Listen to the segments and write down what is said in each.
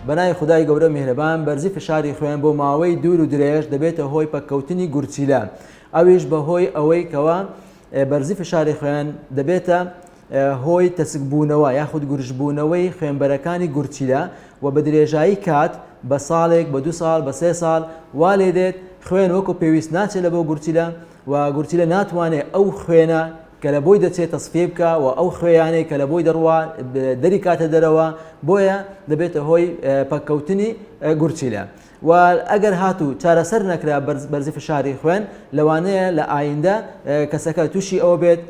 بەناوی خدای گەورە میهرەبان بەرزی فشاری خوێن بۆ ماوەی دوور و درێژ دەبێتە هۆی پەککەوتنی گورچیلە. ئەویش بەهۆی ئەوەی کەوە بەرزی فشاری خوێن دەبێتە هۆی تەسکبوونەوە یاخود گورژبوونەوەی خوێنبەرەکانی گورچیلە و بە درێژایی کات بە ساڵێک بە 2 ساڵ بە 3 ساڵ وا لێ دێت خوێن وەکو پێویست ناچێت لە بۆ گورچیلە و گورچیلە ناتوانێت ئەو خوێنە کە لە بۆی دەچێت تەسفێ بکە و ئەو خوێیانەی کە لە بۆی دەڕوا دەری کاتە دەرەوە بۆیە دەبێتە هۆی پەککەوتنی گورچیلە. و ئەگەر هاتوو چارەسەر نەکرا بەرزی فشاری خوێن لەوانەیە لە ئایندە کەسەکە تووشی ئەوە بێت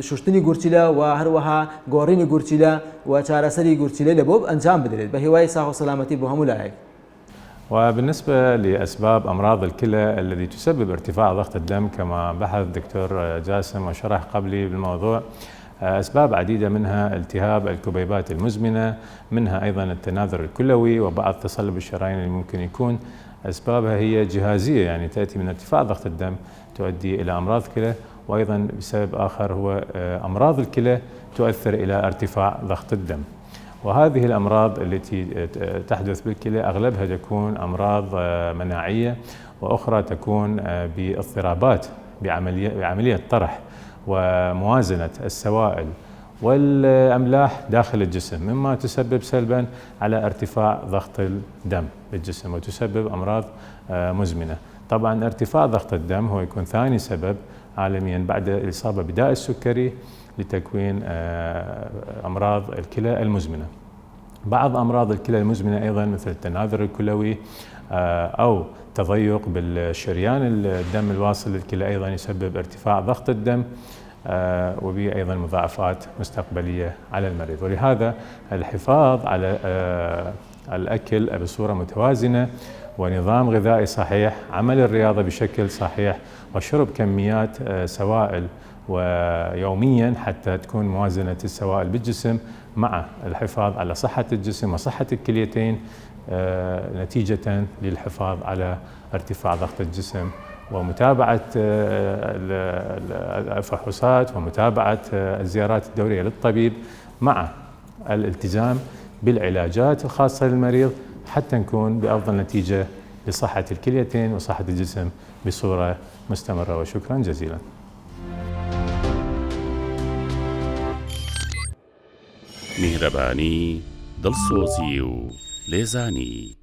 شوشتنی گورچیلە و هەروەها گۆڕینی گورچیلە و چارەسەری گورچیلە لە بۆ ئەنجام بدرێت بە هیوای ساغ و سەلامەتی بۆ هەموو لایەک. وبالنسبة لأسباب أمراض الكلى التي تسبب ارتفاع ضغط الدم كما بحث الدكتور جاسم وشرح قبلي بالموضوع، أسباب عديدة منها التهاب الكبيبات المزمنة، منها أيضا التناثر الكلوي وبعض تصلب الشرايين اللي ممكن يكون أسبابها هي جهازية، يعني تأتي من ارتفاع ضغط الدم تؤدي إلى أمراض كلى، وأيضا بسبب آخر هو أمراض الكلى تؤثر إلى ارتفاع ضغط الدم. وهذه الأمراض التي تحدث بالكلى أغلبها تكون أمراض مناعية، وأخرى تكون باضطرابات بعملية طرح وموازنة السوائل والأملاح داخل الجسم، مما تسبب سلبا على ارتفاع ضغط الدم بالجسم وتسبب أمراض مزمنة. طبعا ارتفاع ضغط الدم هو يكون ثاني سبب عالميا بعد الإصابة بداء السكري لتكوين أمراض الكلى المزمنة. بعض أمراض الكلى المزمنة أيضا مثل التناثر الكلوي أو تضيق بالشريان الدم الواصل للكلى أيضا يسبب ارتفاع ضغط الدم وبه أيضا مضاعفات مستقبلية على المريض. ولهذا الحفاظ على الأكل بصورة متوازنة ونظام غذائي صحيح، عمل الرياضة بشكل صحيح، وشرب كميات سوائل ويوميا حتى تكون موازنة السوائل بالجسم مع الحفاظ على صحة الجسم وصحة الكليتين نتيجة للحفاظ على ارتفاع ضغط الجسم ومتابعة الفحوصات ومتابعة الزيارات الدورية للطبيب مع الالتزام بالعلاجات الخاصة للمريض حتى نكون بأفضل نتيجة لصحة الكليتين وصحة الجسم بصورة مستمرة. وشكرا جزيلا. میهرەبانی دڵسۆزی و لێزانی